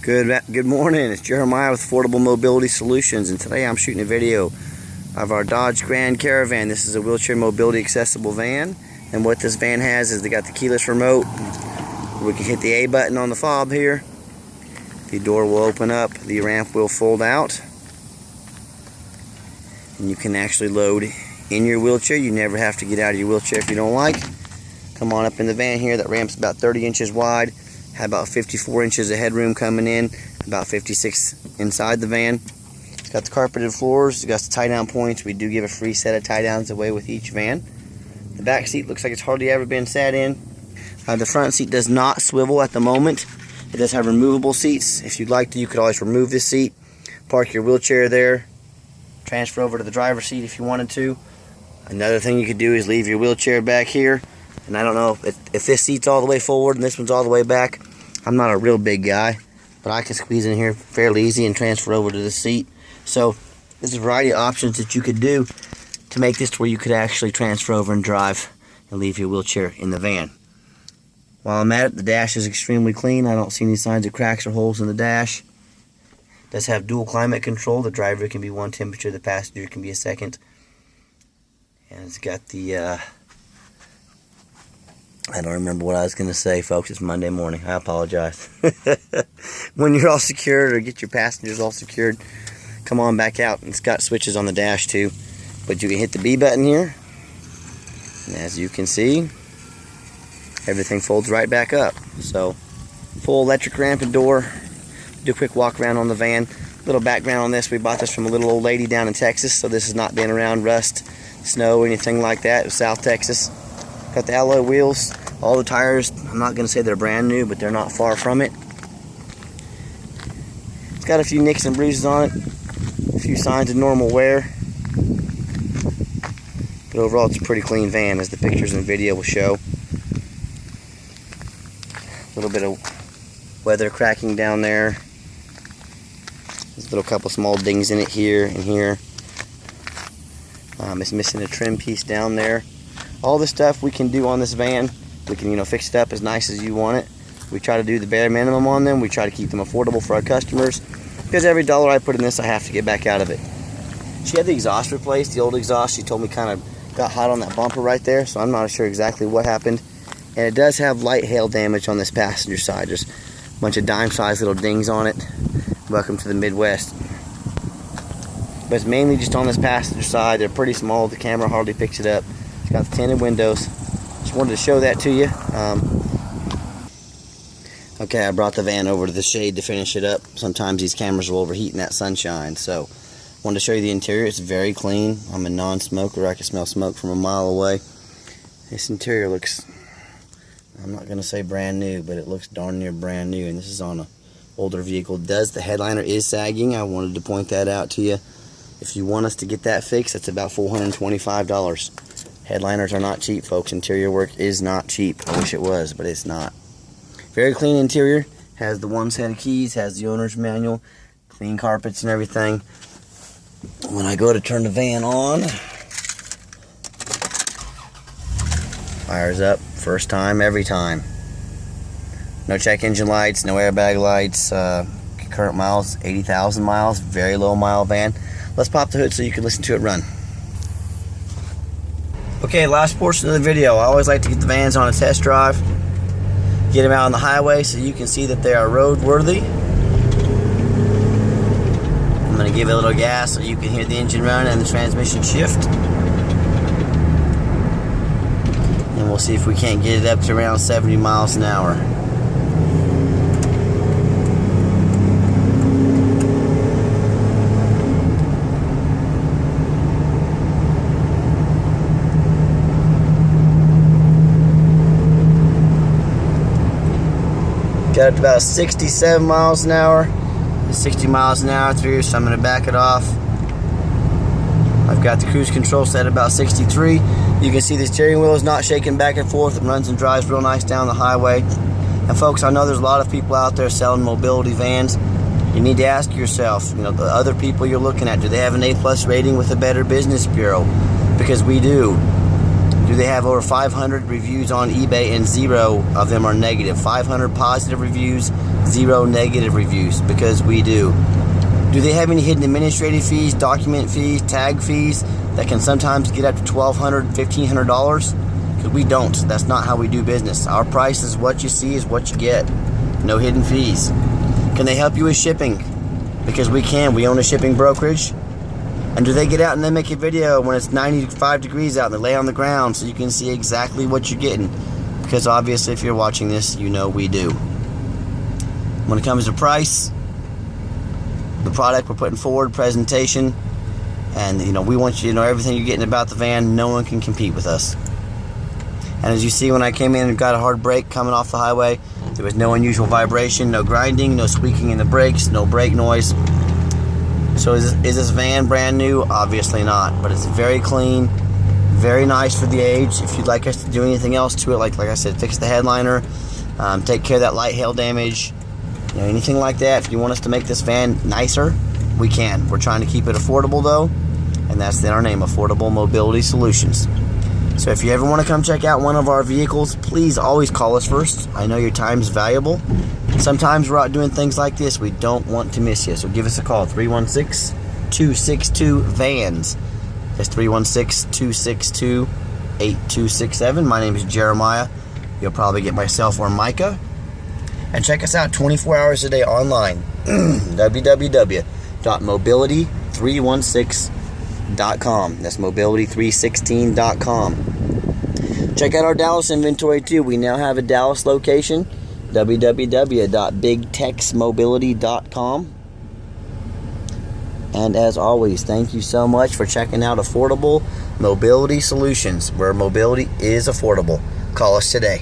Good morning. It's Jeremiah with Affordable Mobility Solutions, and today I'm shooting a video of our Dodge Grand Caravan. This is a wheelchair mobility accessible van, and what this van has is they got the keyless remote. We can hit the A button on the fob here. The door will open up, the ramp will fold out, and you can actually load in your wheelchair. You never have to get out of your wheelchair if you don't like. Come on up in the van here. That ramp's about 30 inches wide. Had about 54 inches of headroom coming in, about 56 inside the van. It's got the carpeted floors, it's got the tie down points. We do give a free set of tie downs away with each van. The back seat looks like it's hardly ever been sat in. The front seat does not swivel at the moment. It does have removable seats. If you'd like to, you could always remove this seat, park your wheelchair there, transfer over to the driver's seat if you wanted to. Another thing you could do is leave your wheelchair back here. And I don't know if this seat's all the way forward and this one's all the way back. I'm not a real big guy, but I can squeeze in here fairly easy and transfer over to this seat. So there's a variety of options that you could do to make this to where you could actually transfer over and drive and leave your wheelchair in the van. While I'm at it, the dash is extremely clean. I don't see any signs of cracks or holes in the dash. It does have dual climate control. The driver can be one temperature, the passenger can be a second. And it's got the I don't remember what I was going to say, folks. It's Monday morning. I apologize. When you're all secured or get your passengers all secured, come on back out. It's got switches on the dash too. But you can hit the B button here. And as you can see, everything folds right back up. So, full electric ramp and door. Do a quick walk around on the van. Little background on this. We bought this from a little old lady down in Texas. So this has not been around rust, snow, or anything like that. It was South Texas. Got the alloy wheels, all the tires. I'm not going to say they're brand new, but they're not far from it. It's got a few nicks and bruises on it, a few signs of normal wear. But overall, it's a pretty clean van, as the pictures and video will show. A little bit of weather cracking down there. There's a little couple small dings in it here and here. It's missing a trim piece down there. All the stuff we can do on this van, we can fix it up as nice as you want it. We try to do the bare minimum on them. We try to keep them affordable for our customers, because every dollar I put in this, I have to get back out of it. She had the exhaust replaced, the old exhaust. She told me kind of got hot on that bumper right there, so I'm not sure exactly what happened. And it does have light hail damage on this passenger side. There's a bunch of dime-sized little dings on it. Welcome to the Midwest. But it's mainly just on this passenger side. They're pretty small. The camera hardly picks it up. It's got the tinted windows. Just wanted to show that to you. Okay, I brought the van over to the shade to finish it up. Sometimes these cameras will overheat in that sunshine. So, wanted to show you the interior. It's very clean. I'm a non-smoker. I can smell smoke from a mile away. This interior looks, I'm not going to say brand new, but it looks darn near brand new. And this is on an older vehicle. The headliner is sagging. I wanted to point that out to you. If you want us to get that fixed, it's about $425. Headliners are not cheap, folks. Interior work is not cheap. I wish it was, but it's not. Very clean interior. Has the one set of keys, has the owner's manual, clean carpets and everything. When I go to turn the van on, fires up. First time, every time. No check engine lights, no airbag lights. Current miles, 80,000 miles. Very low mile van. Let's pop the hood so you can listen to it run. Okay, last portion of the video. I always like to get the vans on a test drive, get them out on the highway so you can see that they are roadworthy. I'm going to give it a little gas so you can hear the engine run and the transmission shift. And we'll see if we can't get it up to around 70 miles an hour. Got it to about 67 miles an hour. 60 miles an hour through, so I'm going to back it off. I've got the cruise control set at about 63. You can see the steering wheel is not shaking back and forth. It runs and drives real nice down the highway. And folks, I know there's a lot of people out there selling mobility vans. You need to ask yourself, the other people you're looking at, do they have an A+ rating with the Better Business Bureau? Because we do. Do they have over 500 reviews on eBay and 0 of them are negative? 500 positive reviews, 0 negative reviews, because we do. Do they have any hidden administrative fees, document fees, tag fees that can sometimes get up to $1,200, $1,500? Because we don't. That's not how we do business. Our price is what you see is what you get. No hidden fees. Can they help you with shipping? Because we can. We own a shipping brokerage. And do they get out and they make a video when it's 95 degrees out and they lay on the ground so you can see exactly what you're getting? Because obviously if you're watching this, you know we do. When it comes to price, the product we're putting forward, presentation, and we want you to know everything you're getting about the van. No one can compete with us. And as you see, when I came in and got a hard brake coming off the highway, there was no unusual vibration, no grinding, no squeaking in the brakes, no brake noise. So is this van brand new? Obviously not, but it's very clean, very nice for the age. If you'd like us to do anything else to it, like I said, fix the headliner, take care of that light hail damage, anything like that. If you want us to make this van nicer, we can. We're trying to keep it affordable though, and that's in our name, Affordable Mobility Solutions. So if you ever want to come check out one of our vehicles, please always call us first. I know your time's valuable. Sometimes we're out doing things like this. We don't want to miss you. So give us a call, 316-262-VANS. That's 316-262-8267. My name is Jeremiah. You'll probably get myself or Micah. And check us out 24 hours a day online. www.mobility316.com. That's mobility316.com. Check out our Dallas inventory too. We now have a Dallas location. www.bigtexmobility.com. And as always, thank you so much for checking out Affordable Mobility Solutions, where mobility is affordable. Call us today.